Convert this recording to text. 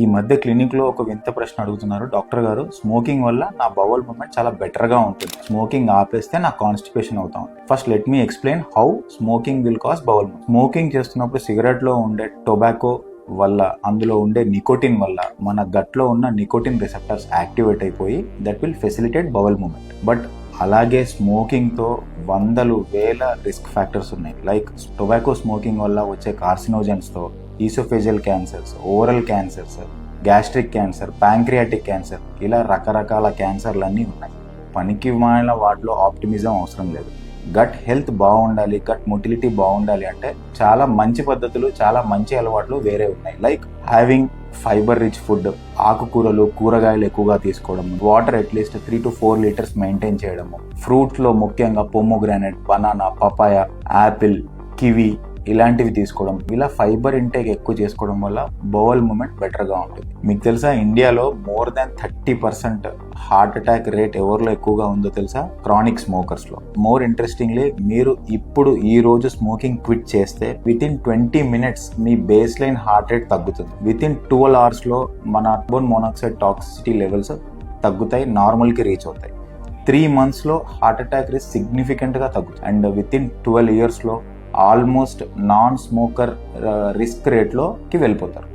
ఈ మధ్య క్లినిక్ లో ఒక వింత ప్రశ్న అడుగుతున్నారు డాక్టర్ గారు, స్మోకింగ్ వల్ల నా బవల్ మూమెంట్ చాలా బెటర్ గా ఉంటుంది, స్మోకింగ్ ఆపేస్తే నా కాన్స్టిపేషన్ అవుతాం. First let me explain how smoking will cause bowel movement. Smoking చేస్తున్నప్పుడు సిగరెట్ లో ఉండే టొబాకో వల్ల, అందులో ఉండే నికోటిన్ వల్ల మన గట్ లో ఉన్న నికోటిన్ రిసెప్టర్స్ యాక్టివేట్ అయిపోయి that will facilitate bowel movement. But అలాగే స్మోకింగ్ తో వందలు వేల రిస్క్ ఫ్యాక్టర్స్ ఉన్నాయి. లైక్ టొబాకో స్మోకింగ్ వల్ల వచ్చే కార్సినోజన్స్ తో oesophageal cancers, oral cancers, gastric cancer, pancreatic cancer, ఇలా రకరకాల క్యాన్సర్లన్నీ ఉన్నాయి. పనికి మాలిన వాటిలో ఆప్టిమిజం అవసరం లేదు. గట్ హెల్త్ బాగుండాలి, గట్ మొటిలిటీ బాగుండాలి అంటే చాలా మంచి పద్ధతులు, చాలా మంచి అలవాట్లు వేరే ఉన్నాయి. Like having fibre rich food, ఆకుకూరలు, కూరగాయలు ఎక్కువగా తీసుకోవడం, water at least 3 to 4 litres maintain చేయడము, ఫ్రూట్స్ లో ముఖ్యంగా pomegranate, banana, papaya, apple, kiwi ఇలాంటివి తీసుకోవడం. ఇలా ఫైబర్ ఇంటేక్ ఎక్కువ చేసుకోవడం వల్ల బవల్ మూమెంట్ బెటర్ గా ఉంటుంది. మీకు తెలుసా, ఇండియాలో more than 30% heart attack rate ఎవరిలో ఎక్కువగా ఉందో తెలుసా? క్రానిక్ స్మోకర్స్ లో. మోర్ ఇంట్రెస్టింగ్లీ, మీరు ఇప్పుడు ఈ రోజు స్మోకింగ్ క్విట్ చేస్తే వితిన్ 20 minutes మీ బేస్ లైన్ హార్ట్ రేట్ తగ్గుతుంది. వితిన్ 12 hours లో మన కార్బన్ మోనాక్సైడ్ టాక్సిసిటీ లెవెల్స్ తగ్గుతాయి, నార్మల్ కి రీచ్ అవుతాయి. 3 months లో హార్ట్ అటాక్ రిస్క్ సిగ్నిఫికెంట్ గా తగ్గుతుంది. అండ్ వితిన్ 12 years లో ఆల్మోస్ట్ నాన్ స్మోకర్ రిస్క్ రేట్లోకి వెళ్ళిపోతారు.